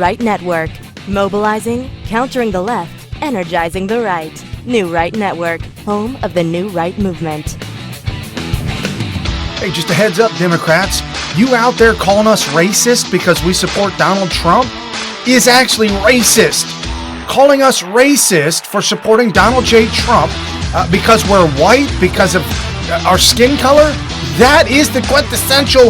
Right Network. Mobilizing, countering the left, energizing the right. New Right Network, home of the New Right movement. Hey, just a heads up, Democrats. You out there calling us racist because we support Donald Trump is actually racist. Calling us racist for supporting Donald J. Trump because we're white, because of our skin color, that is the quintessential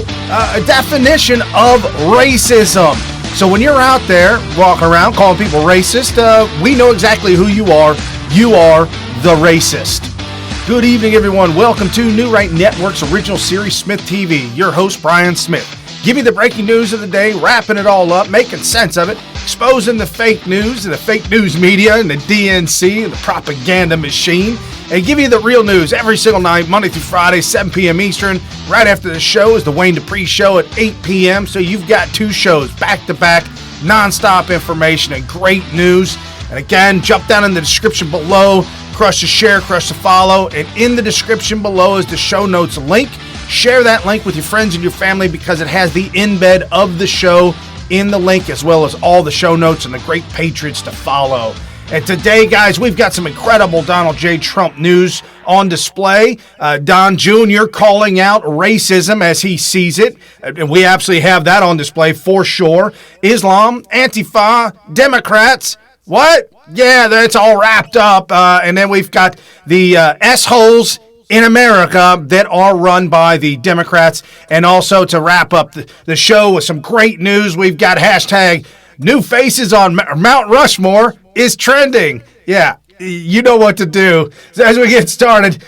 definition of racism. So when you're out there walking around calling people racist, we know exactly who you are. You are the racist. Good evening, everyone. Welcome to New Right Network's original series, SmythTV. Your host, Brian Smith. Give you the breaking news of the day, wrapping it all up, making sense of it, exposing the fake news and the fake news media and the DNC and the propaganda machine, and give you the real news every single night, Monday through Friday, 7 p.m. Eastern. Right after the show is the Wayne Dupree Show at 8 p.m. So you've got two shows back-to-back, nonstop information and great news. And again, jump down in the description below, crush the share, crush the follow, and in the description below is the show notes link. Share that link with your friends and your family because it has the embed of the show in the link, as well as all the show notes and the great patriots to follow. And today, guys, we've got some incredible Donald J. Trump news on display. Don Jr. calling out racism as he sees it. And we absolutely have that on display for sure. Islam, Antifa, Democrats. What? Yeah, that's all wrapped up. And then we've got the S-holes in America that are run by the Democrats. And also to wrap up the show with some great news, we've got hashtag New Faces on Mount Rushmore is trending. Yeah, you know what to do. So as we get started,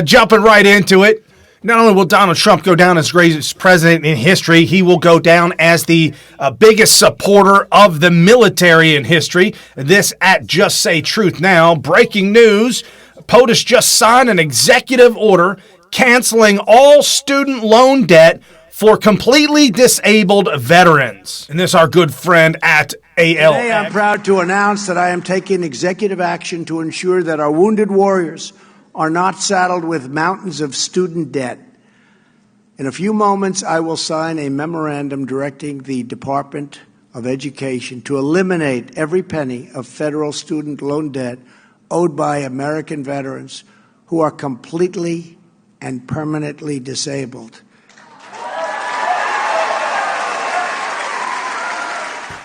jumping right into it, not only will Donald Trump go down as greatest president in history, he will go down as the biggest supporter of the military in history. This at Just Say Truth Now. Breaking news, POTUS just signed an executive order canceling all student loan debt for completely disabled veterans. And this is our good friend at AL. Today I'm proud to announce that I am taking executive action to ensure that our wounded warriors are not saddled with mountains of student debt. In a few moments, I will sign a memorandum directing the Department of Education to eliminate every penny of federal student loan debt owed by American veterans who are completely and permanently disabled.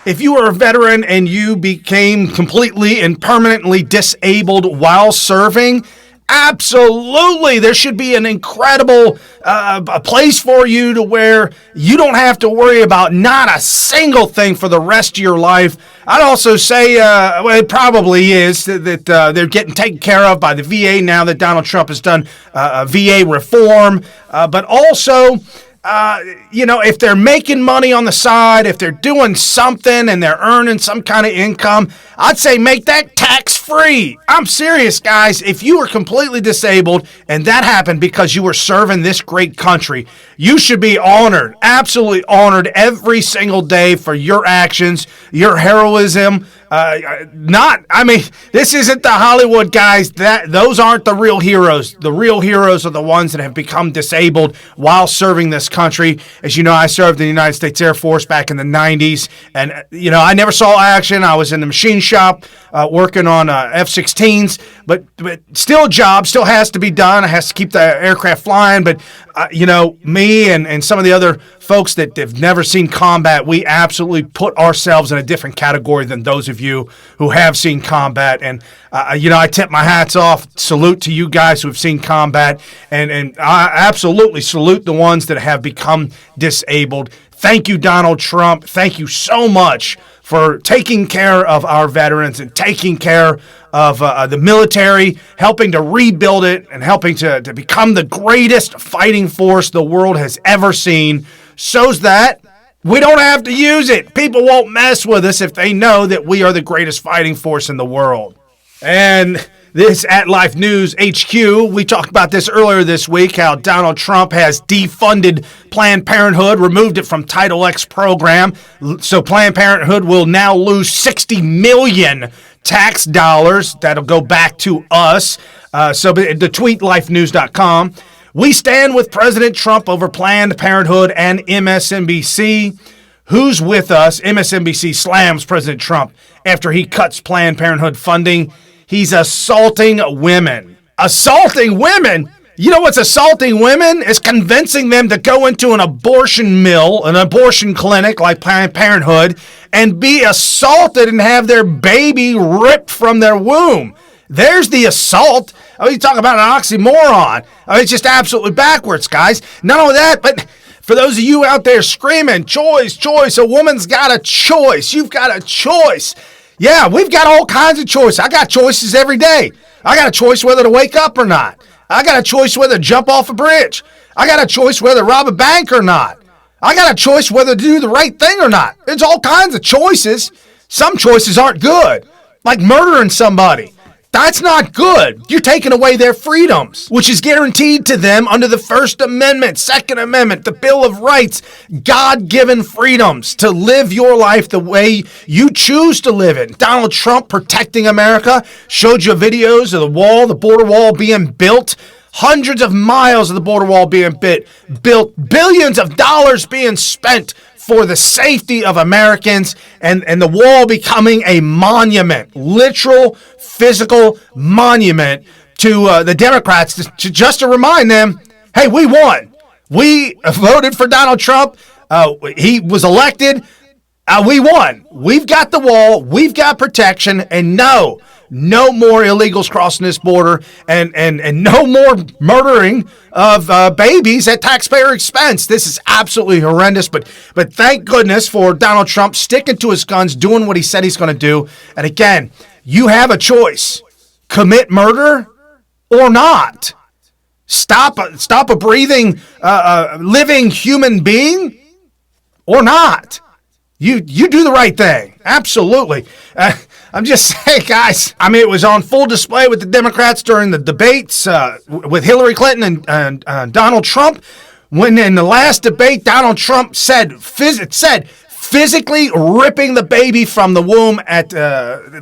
If you are a veteran and you became completely and permanently disabled while serving, absolutely, there should be an incredible a place for you to where you don't have to worry about not a single thing for the rest of your life. I'd also say, well, it probably is, that they're getting taken care of by the VA now that Donald Trump has done VA reform, but also if they're making money on the side, if they're doing something and they're earning some kind of income, I'd say make that tax-free. I'm serious, guys. If you were completely disabled and that happened because you were serving this great country, you should be honored, absolutely honored every single day for your actions, your heroism. This isn't the Hollywood guys. Those aren't the real heroes. The real heroes are the ones that have become disabled while serving this country. As you know, I served in the United States Air Force back in the 90s, and I never saw action. I was in the machine shop working on F-16s, but still a job, still has to be done. It has to keep the aircraft flying, but me and some of the other folks that have never seen combat, we absolutely put ourselves in a different category than those of you who have seen combat. And, I tip my hats off, salute to you guys who have seen combat, and I absolutely salute the ones that have become disabled. Thank you, Donald Trump. Thank you so much for taking care of our veterans and taking care of the military, helping to rebuild it and helping to become the greatest fighting force the world has ever seen, so that we don't have to use it. People won't mess with us if they know that we are the greatest fighting force in the world. And this at Life News HQ, we talked about this earlier this week, how Donald Trump has defunded Planned Parenthood, removed it from Title X program. So Planned Parenthood will now lose $60 million tax dollars. That'll go back to us. So the tweet lifenews.com. We stand with President Trump over Planned Parenthood and MSNBC. Who's with us? MSNBC slams President Trump after he cuts Planned Parenthood funding. He's assaulting women. Assaulting women? You know what's assaulting women? Is convincing them to go into an abortion mill, an abortion clinic like Planned Parenthood, and be assaulted and have their baby ripped from their womb. There's the assault. You talk about an oxymoron. It's just absolutely backwards, guys. Not only that, but for those of you out there screaming, choice, choice, a woman's got a choice. You've got a choice. Yeah, we've got all kinds of choices. I got choices every day. I got a choice whether to wake up or not. I got a choice whether to jump off a bridge. I got a choice whether to rob a bank or not. I got a choice whether to do the right thing or not. There's all kinds of choices. Some choices aren't good, like murdering somebody. That's not good. You're taking away their freedoms, which is guaranteed to them under the First Amendment, Second Amendment, the Bill of Rights, God-given freedoms to live your life the way you choose to live it. Donald Trump protecting America, showed you videos of the border wall being built, hundreds of miles of the border wall being built, billions of dollars being spent for the safety of Americans, and the wall becoming a monument, literal, physical monument to the Democrats, just to remind them, hey, we won. We voted for Donald Trump. He was elected. We won. We've got the wall. We've got protection. And no more illegals crossing this border, and no more murdering of babies at taxpayer expense. This is absolutely horrendous, but thank goodness for Donald Trump sticking to his guns, doing what he said he's going to do. And again, you have a choice. Commit murder or not. Stop a breathing, living human being or not. You do the right thing. Absolutely. I'm just saying, guys, it was on full display with the Democrats during the debates with Hillary Clinton and Donald Trump. When in the last debate, Donald Trump said physically ripping the baby from the womb at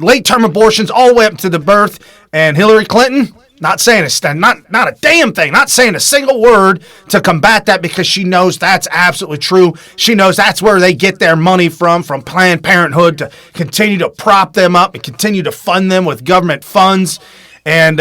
late-term abortions all the way up to the birth. And Hillary Clinton, not saying not a damn thing, not saying a single word to combat that, because she knows that's absolutely true. She knows that's where they get their money from Planned Parenthood to continue to prop them up and continue to fund them with government funds. And,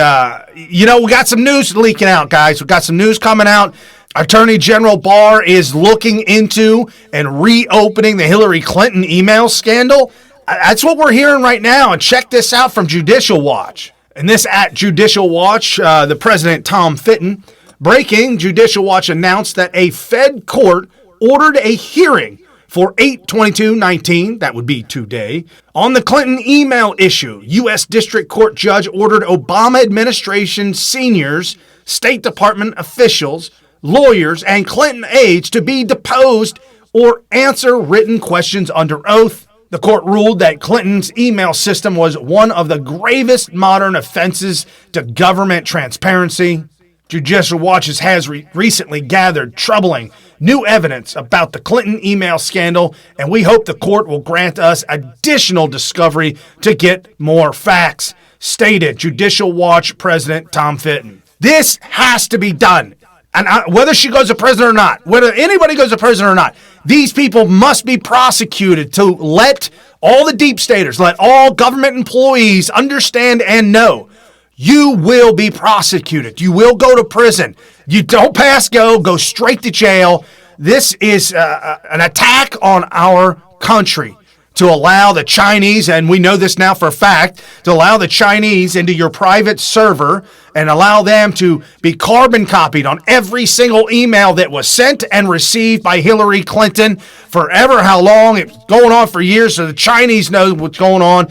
we got some news leaking out, guys. We got some news coming out. Attorney General Barr is looking into and reopening the Hillary Clinton email scandal. That's what we're hearing right now. And check this out from Judicial Watch. And this at Judicial Watch, the President Tom Fitton, breaking, Judicial Watch announced that a Fed court ordered a hearing for 8/22/19, that would be today, on the Clinton email issue. U.S. District Court judge ordered Obama administration seniors, State Department officials, lawyers, and Clinton aides to be deposed or answer written questions under oath. The court ruled that Clinton's email system was one of the gravest modern offenses to government transparency. Judicial Watch has recently gathered troubling new evidence about the Clinton email scandal, and we hope the court will grant us additional discovery to get more facts, stated Judicial Watch President Tom Fitton. This has to be done. And whether she goes to prison or not, whether anybody goes to prison or not, these people must be prosecuted to let all the deep staters, let all government employees understand and know you will be prosecuted. You will go to prison. You don't pass go straight to jail. This is an attack on our country to allow the Chinese, and we know this now for a fact, to allow the Chinese into your private server and allow them to be carbon copied on every single email that was sent and received by Hillary Clinton forever, how long. It's going on for years, so the Chinese know what's going on.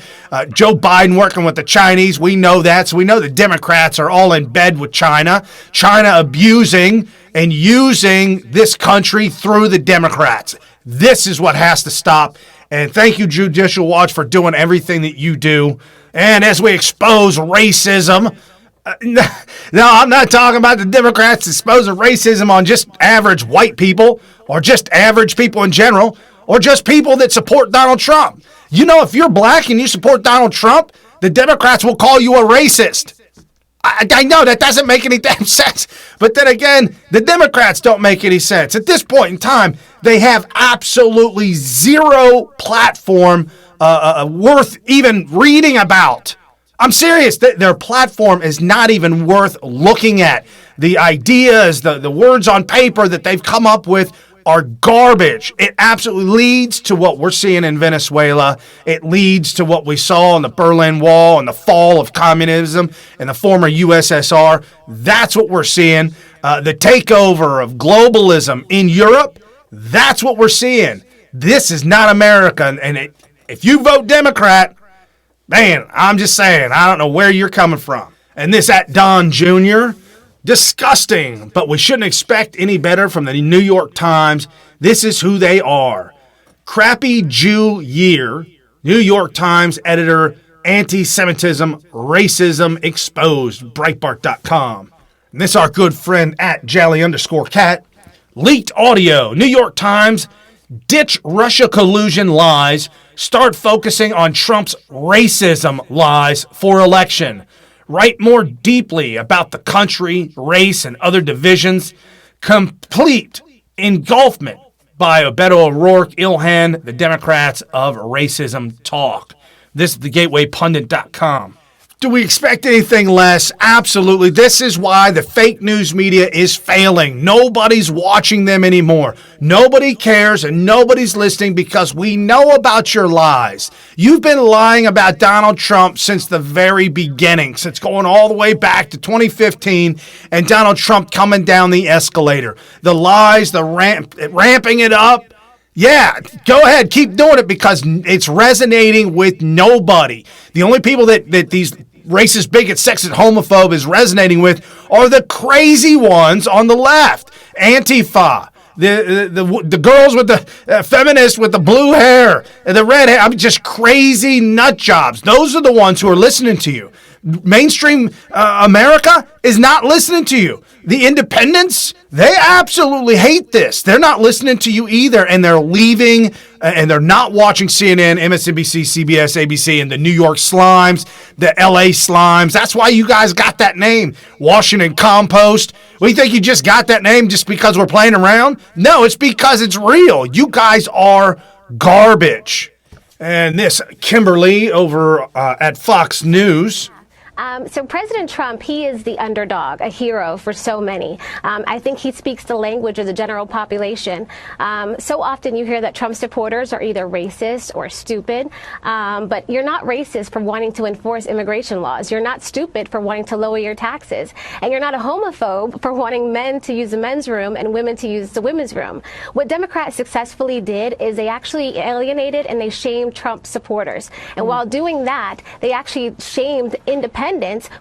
Joe Biden working with the Chinese, we know that. So we know the Democrats are all in bed with China. China abusing and using this country through the Democrats. This is what has to stop. And thank you, Judicial Watch, for doing everything that you do. And as we expose racism, no, I'm not talking about the Democrats exposing racism on just average white people or just average people in general or just people that support Donald Trump. You know, if you're black and you support Donald Trump, the Democrats will call you a racist. I know that doesn't make any damn sense. But then again, the Democrats don't make any sense. At this point in time, they have absolutely zero platform worth even reading about. I'm serious. Their platform is not even worth looking at. The ideas, the words on paper that they've come up with are garbage. It absolutely leads to what we're seeing in Venezuela. It leads to what we saw on the Berlin Wall and the fall of communism in the former USSR. That's what we're seeing. The takeover of globalism in Europe, that's what we're seeing. This is not America. And if you vote Democrat, man, I'm just saying, I don't know where you're coming from. And this at Don Jr., disgusting, but we shouldn't expect any better from the New York Times. This is who they are. Crappy Jew year, New York Times editor, anti-Semitism, racism exposed, Breitbart.com. And this our good friend at Jally_cat. Leaked audio, New York Times, ditch Russia collusion lies, start focusing on Trump's racism lies for election. Write more deeply about the country, race, and other divisions. Complete engulfment by Beto O'Rourke, Ilhan, the Democrats of racism talk. This is thegatewaypundit.com. Do we expect anything less? Absolutely. This is why the fake news media is failing. Nobody's watching them anymore. Nobody cares and nobody's listening because we know about your lies. You've been lying about Donald Trump since the very beginning, since going all the way back to 2015 and Donald Trump coming down the escalator. The lies, the ramping it up. Yeah, go ahead. Keep doing it because it's resonating with nobody. The only people that these racist, bigot, sexist, homophobe is resonating with are the crazy ones on the left. Antifa, the girls with the feminists with the blue hair and the red hair. I mean, just crazy nut jobs. Those are the ones who are listening to you. Mainstream America is not listening to you. The independents, they absolutely hate this. They're not listening to you either, and they're leaving, and they're not watching CNN, MSNBC, CBS, ABC, and the New York Slimes, the LA Slimes. That's why you guys got that name, Washington Compost. We think you just got that name just because we're playing around? No, it's because it's real. You guys are garbage. And this, Kimberly over at Fox News. So President Trump, he is the underdog, a hero for so many. I think he speaks the language of the general population. So often you hear that Trump supporters are either racist or stupid, but you're not racist for wanting to enforce immigration laws. You're not stupid for wanting to lower your taxes. And you're not a homophobe for wanting men to use the men's room and women to use the women's room. What Democrats successfully did is they actually alienated and they shamed Trump supporters. And while doing that, they actually shamed independents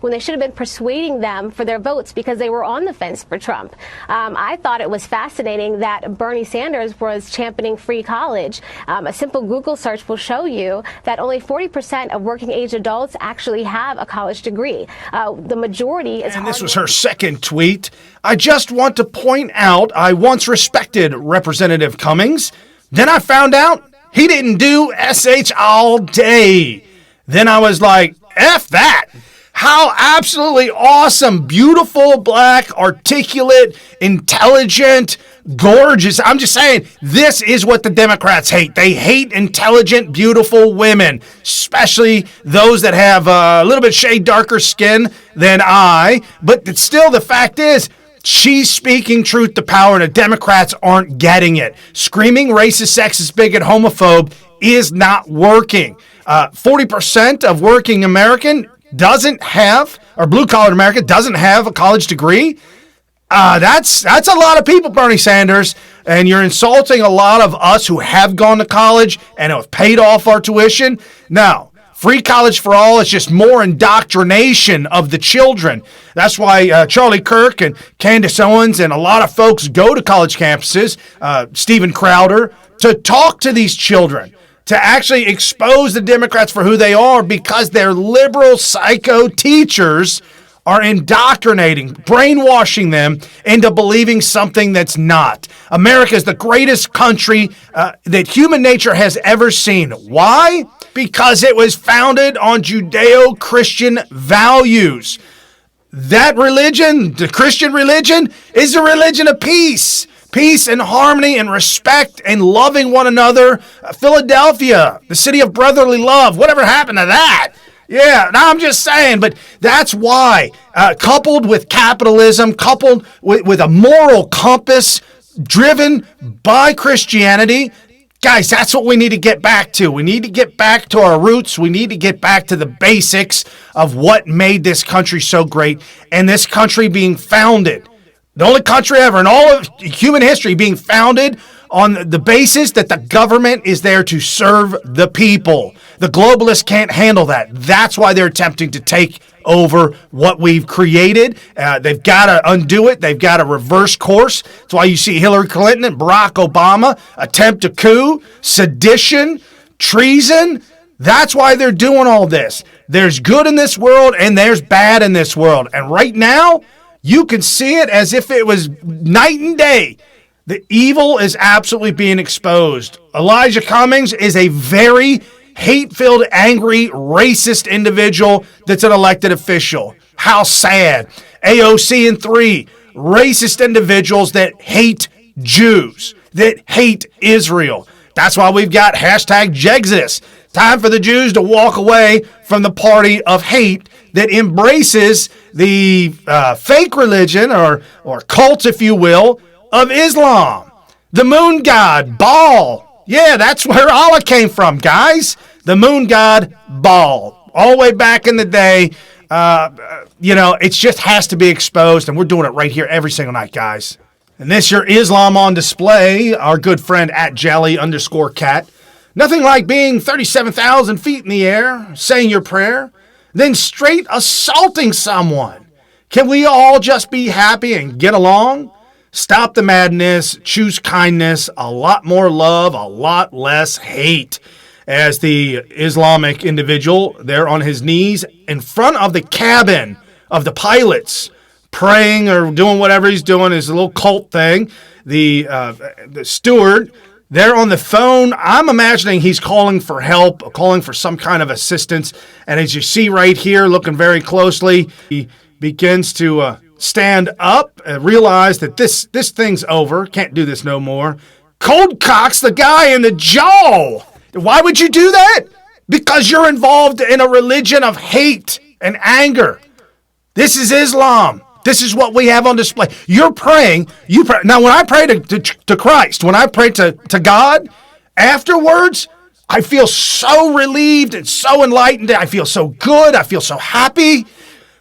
when they should have been persuading them for their votes because they were on the fence for Trump. I thought it was fascinating that Bernie Sanders was championing free college. A simple Google search will show you that only 40% of working age adults actually have a college degree. The majority is... And this was her second tweet. I just want to point out I once respected Representative Cummings. Then I found out he didn't do SH all day. Then I was like, F that. How absolutely awesome, beautiful, black, articulate, intelligent, gorgeous. I'm just saying, this is what the Democrats hate. They hate intelligent, beautiful women, especially those that have a little bit shade darker skin than I. But still, the fact is, she's speaking truth to power, and the Democrats aren't getting it. Screaming racist, sexist, bigot, homophobe is not working. 40% of working American doesn't have, or blue-collar America doesn't have a college degree. That's a lot of people, Bernie Sanders, and you're insulting a lot of us who have gone to college and have paid off our tuition. Now, free college for all is just more indoctrination of the children. That's why Charlie Kirk and Candace Owens and a lot of folks go to college campuses, Steven Crowder, to talk to these children, to actually expose the Democrats for who they are because their liberal psycho teachers are indoctrinating, brainwashing them into believing something that's not. America is the greatest country that human nature has ever seen. Why? Because it was founded on Judeo-Christian values. That religion, the Christian religion, is a religion of peace. Peace and harmony and respect and loving one another. Philadelphia, the city of brotherly love. Whatever happened to that? Yeah, no, I'm just saying, but that's why, coupled with capitalism, coupled with a moral compass driven by Christianity, guys, that's what we need to get back to. We need to get back to our roots. We need to get back to the basics of what made this country so great, and this country being founded, the only country ever in all of human history being founded on the basis that the government is there to serve the people. The globalists can't handle that. That's why they're attempting to take over what we've created. They've got to undo it. They've got to reverse course. That's why you see Hillary Clinton and Barack Obama attempt a coup, sedition, treason. That's why they're doing all this. There's good in this world and there's bad in this world. And right now, you can see it as if it was night and day. The evil is absolutely being exposed. Elijah Cummings is a very hate-filled, angry, racist individual that's an elected official. How sad. AOC and 3, racist individuals that hate Jews, that hate Israel. That's why we've got hashtag Jexodus. Time for the Jews to walk away from the party of hate that embraces the fake religion or cult, if you will, of Islam. The moon god, Baal. Yeah, that's where Allah came from, guys. The moon god, Baal. All the way back in the day. It just has to be exposed, and we're doing it right here every single night, guys. And this your Islam on display, our good friend at Jelly_cat. Nothing like being 37,000 feet in the air, saying your prayer, then straight assaulting someone. Can we all just be happy and get along? Stop the madness, choose kindness, a lot more love, a lot less hate. As the Islamic individual there on his knees in front of the cabin of the pilots, praying or doing whatever he's doing, his little cult thing. The steward there on the phone, I'm imagining he's calling for help, calling for some kind of assistance. And as you see right here, looking very closely, he begins to stand up and realize that this thing's over. Can't do this no more. Cold cocks the guy in the jaw. Why would you do that? Because you're involved in a religion of hate and anger. This is Islam. This is what we have on display. You're praying. Now, when I pray to Christ, when I pray to God, afterwards, I feel so relieved and so enlightened. I feel so good. I feel so happy.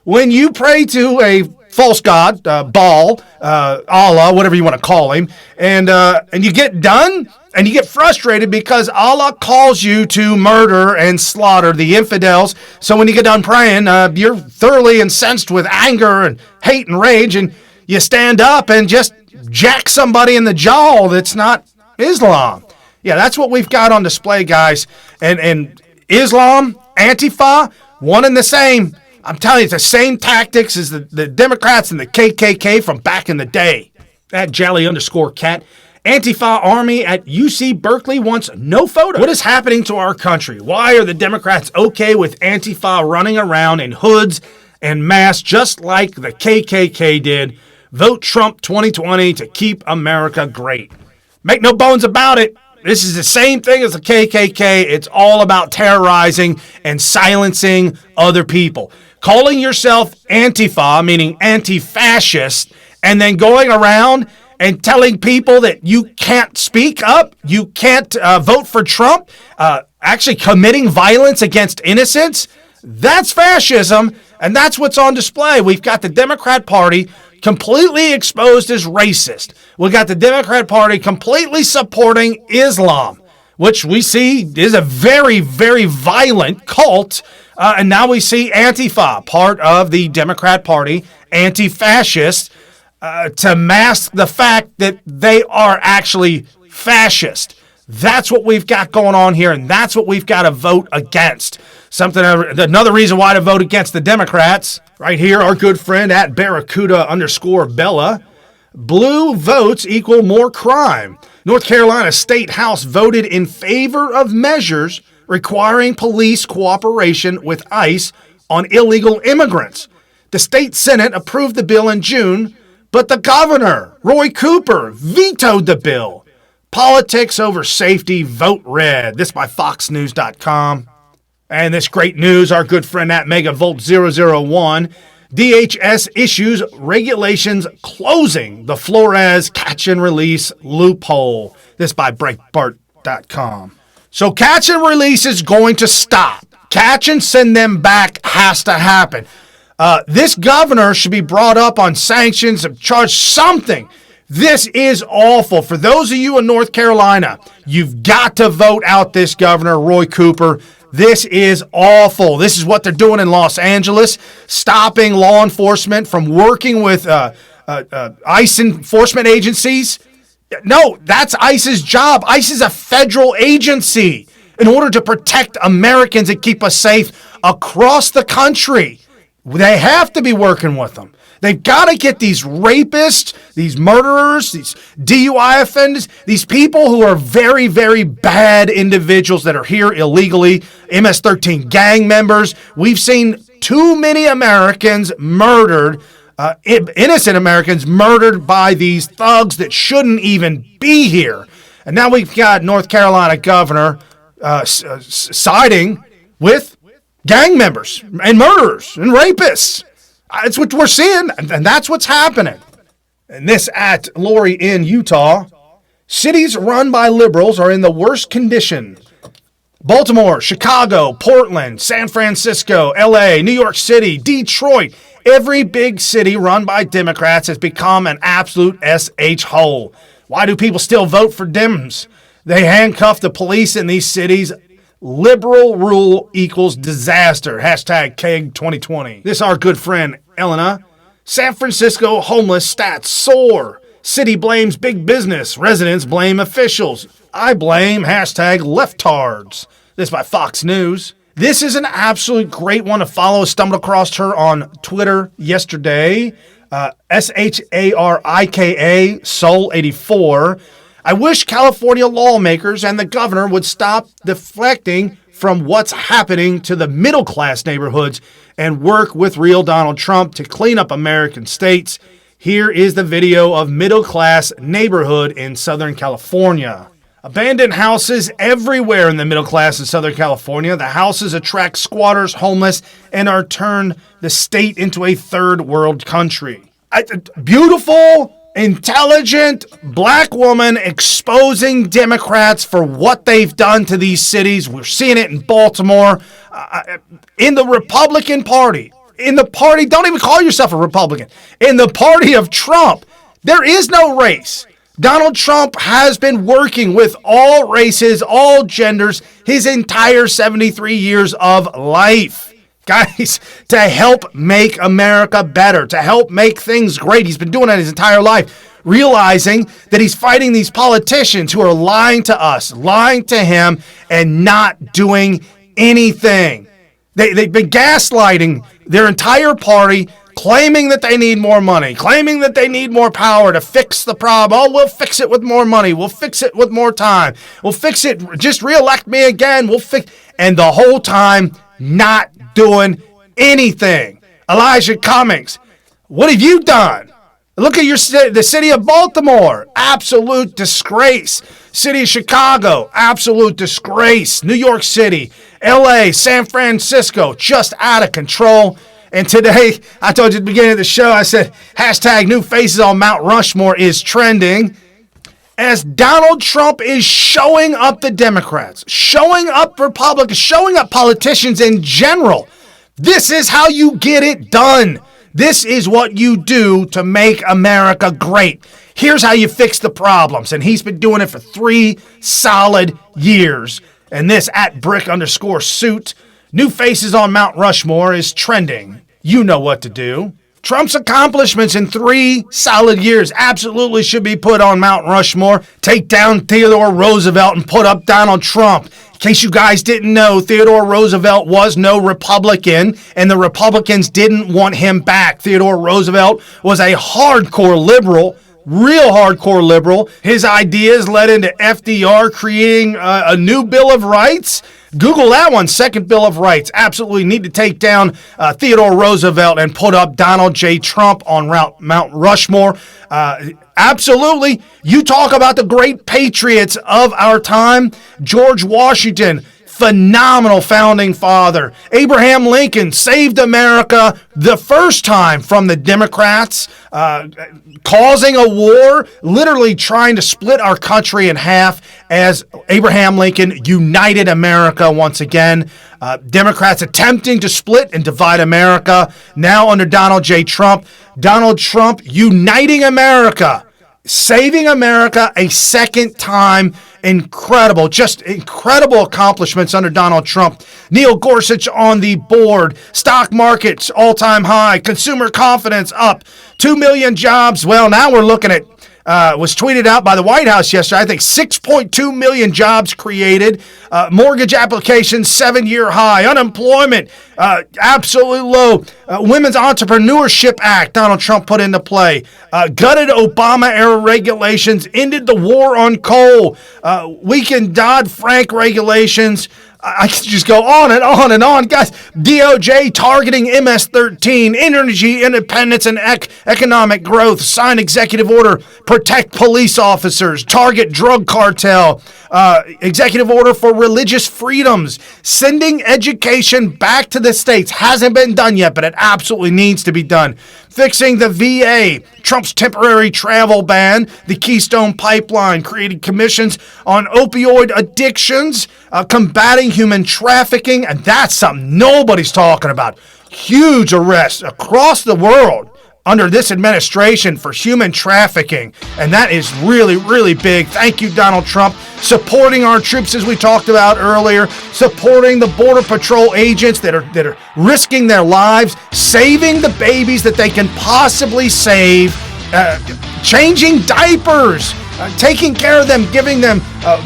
When you pray to a false god, Baal, Allah, whatever you want to call him, and you get done, and you get frustrated because Allah calls you to murder and slaughter the infidels. So when you get done praying, you're thoroughly incensed with anger and hate and rage, and you stand up and just jack somebody in the jaw that's not Islam. Yeah, that's what we've got on display, guys. And Islam, Antifa, one and the same. I'm telling you, it's the same tactics as the Democrats and the KKK from back in the day. That Jelly_cat. Antifa army at UC Berkeley wants no photo. What is happening to our country? Why are the Democrats okay with Antifa running around in hoods and masks just like the KKK did? Vote Trump 2020 to keep America great. Make no bones about it. This is the same thing as the KKK. It's all about terrorizing and silencing other people. Calling yourself Antifa, meaning anti-fascist, and then going around and telling people that you can't speak up, you can't vote for Trump, actually committing violence against innocents, that's fascism, and that's what's on display. We've got the Democrat Party completely exposed as racist. We've got the Democrat Party completely supporting Islam, which we see is a very, very violent cult. And now we see Antifa, part of the Democrat Party, anti-fascist, to mask the fact that they are actually fascist. That's what we've got going on here, and that's what we've got to vote against. Another reason why to vote against the Democrats, right here, our good friend at Barracuda_Bella. Blue votes equal more crime. North Carolina State House voted in favor of measures requiring police cooperation with ICE on illegal immigrants. The state Senate approved the bill in June, but the governor, Roy Cooper, vetoed the bill. Politics over safety, vote red. This by FoxNews.com. And this great news, our good friend at Megavolt001, DHS issues regulations closing the Flores catch and release loophole. This by Breitbart.com. So catch and release is going to stop. Catch and send them back has to happen. This governor should be brought up on sanctions and charged something. This is awful. For those of you in North Carolina, you've got to vote out this governor, Roy Cooper. This is awful. This is what they're doing in Los Angeles, stopping law enforcement from working with ICE enforcement agencies. No, that's ICE's job. ICE is a federal agency in order to protect Americans and keep us safe across the country. They have to be working with them. They've got to get these rapists, these murderers, these DUI offenders, these people who are very, very bad individuals that are here illegally, MS-13 gang members. We've seen too many Americans murdered, innocent Americans murdered by these thugs that shouldn't even be here. And now we've got North Carolina governor siding with gang members and murderers and rapists. That's what we're seeing, and that's what's happening. And this at Lori in Utah. Cities run by liberals are in the worst condition. Baltimore, Chicago, Portland, San Francisco, LA, New York City, Detroit. Every big city run by Democrats has become an absolute SH hole. Why do people still vote for Dems? They handcuff the police in these cities. Liberal rule equals disaster. Hashtag KEG 2020. This is our good friend, Elena. San Francisco homeless stats soar. City blames big business. Residents blame officials. I blame hashtag leftards. This by Fox News. This is an absolute great one to follow. I stumbled across her on Twitter yesterday. SHARIKA Soul84. I wish California lawmakers and the governor would stop deflecting from what's happening to the middle-class neighborhoods and work with real Donald Trump to clean up American states. Here is the video of middle-class neighborhood in Southern California. Abandoned houses everywhere in the middle class in Southern California. The houses attract squatters, homeless, and are turned the state into a third world country. Beautiful, intelligent black woman exposing Democrats for what they've done to these cities. We're seeing it in Baltimore, in the Republican Party. In the party, don't even call yourself a Republican. In the party of Trump, there is no race. Donald Trump has been working with all races, all genders, his entire 73 years of life. Guys, to help make America better, to help make things great. He's been doing that his entire life, realizing that he's fighting these politicians who are lying to us, lying to him, and not doing anything. They've been gaslighting their entire party, claiming that they need more money, claiming that they need more power to fix the problem. Oh, we'll fix it with more money. We'll fix it with more time. We'll fix it. Just reelect me again. We'll fix. And the whole time, not doing anything. Elijah Cummings, what have you done? Look at the city of Baltimore, absolute disgrace. City of Chicago, absolute disgrace. New York City, LA, San Francisco, just out of control. And today, I told you at the beginning of the show, I said, hashtag new faces on Mount Rushmore is trending. As Donald Trump is showing up the Democrats, showing up Republicans, showing up politicians in general. This is how you get it done. This is what you do to make America great. Here's how you fix the problems. And he's been doing it for 3 solid years. And this at @brick_suit, new faces on Mount Rushmore is trending. You know what to do. Trump's accomplishments in 3 solid years absolutely should be put on Mount Rushmore. Take down Theodore Roosevelt and put up Donald Trump. In case you guys didn't know, Theodore Roosevelt was no Republican, and the Republicans didn't want him back. Theodore Roosevelt was a hardcore liberal, real hardcore liberal. His ideas led into FDR creating a new Bill of Rights. Google that one, Second Bill of Rights. Absolutely need to take down Theodore Roosevelt and put up Donald J. Trump on Mount Rushmore. Absolutely. You talk about the great patriots of our time. George Washington, phenomenal founding father. Abraham Lincoln saved America the first time from the Democrats, causing a war, literally trying to split our country in half as Abraham Lincoln united America once again. Democrats attempting to split and divide America. Now under Donald J. Trump. Donald Trump uniting America, saving America a second time. Incredible, just incredible accomplishments under Donald Trump. Neil Gorsuch on the board. Stock markets all-time high. Consumer confidence up. 2 million jobs. Well, now we're looking at, was tweeted out by the White House yesterday, I think 6.2 million jobs created. Mortgage applications, 7-year high. Unemployment, absolutely low. Women's Entrepreneurship Act, Donald Trump put into play. Gutted Obama-era regulations, ended the war on coal. Weakened Dodd-Frank regulations. I could just go on and on and on. Guys, DOJ targeting MS-13, energy independence and economic growth, sign executive order, protect police officers, target drug cartel, executive order for religious freedoms, sending education back to the states. Hasn't been done yet, but it absolutely needs to be done. Fixing the VA, Trump's temporary travel ban, the Keystone Pipeline, creating commissions on opioid addictions, combating human trafficking, and that's something nobody's talking about. Huge arrests across the world under this administration for human trafficking, and that is really, really big. Thank you, Donald Trump. Supporting our troops, as we talked about earlier, supporting the Border Patrol agents that are risking their lives, saving the babies that they can possibly save, changing diapers, taking care of them, giving them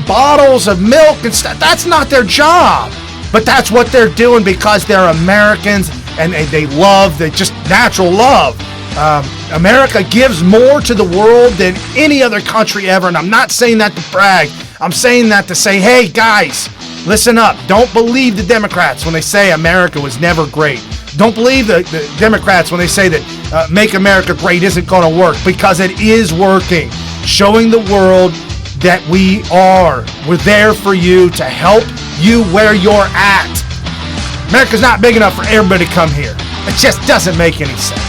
bottles of milk and stuff. That's not their job, but that's what they're doing because they're Americans and they love, they just natural love. America gives more to the world than any other country ever, and I'm not saying that to brag. I'm saying that to say, hey, guys, listen up. Don't believe the Democrats when they say America was never great. Don't believe the Democrats when they say that Make America Great isn't going to work, because it is working. Showing the world that we're there for you to help you where you're at. America's not big enough for everybody to come here. It just doesn't make any sense.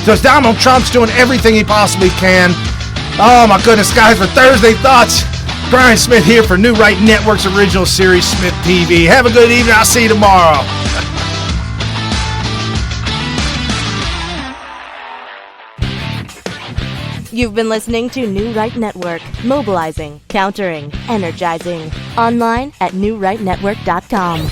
So Donald Trump's doing everything he possibly can. Oh my goodness, guys, for Thursday Thoughts, Brian Smith here for New Right Network's original series, SmythTV. Have a good evening. I'll see you tomorrow. You've been listening to New Right Network, mobilizing, countering, energizing. Online at NewRightNetwork.com.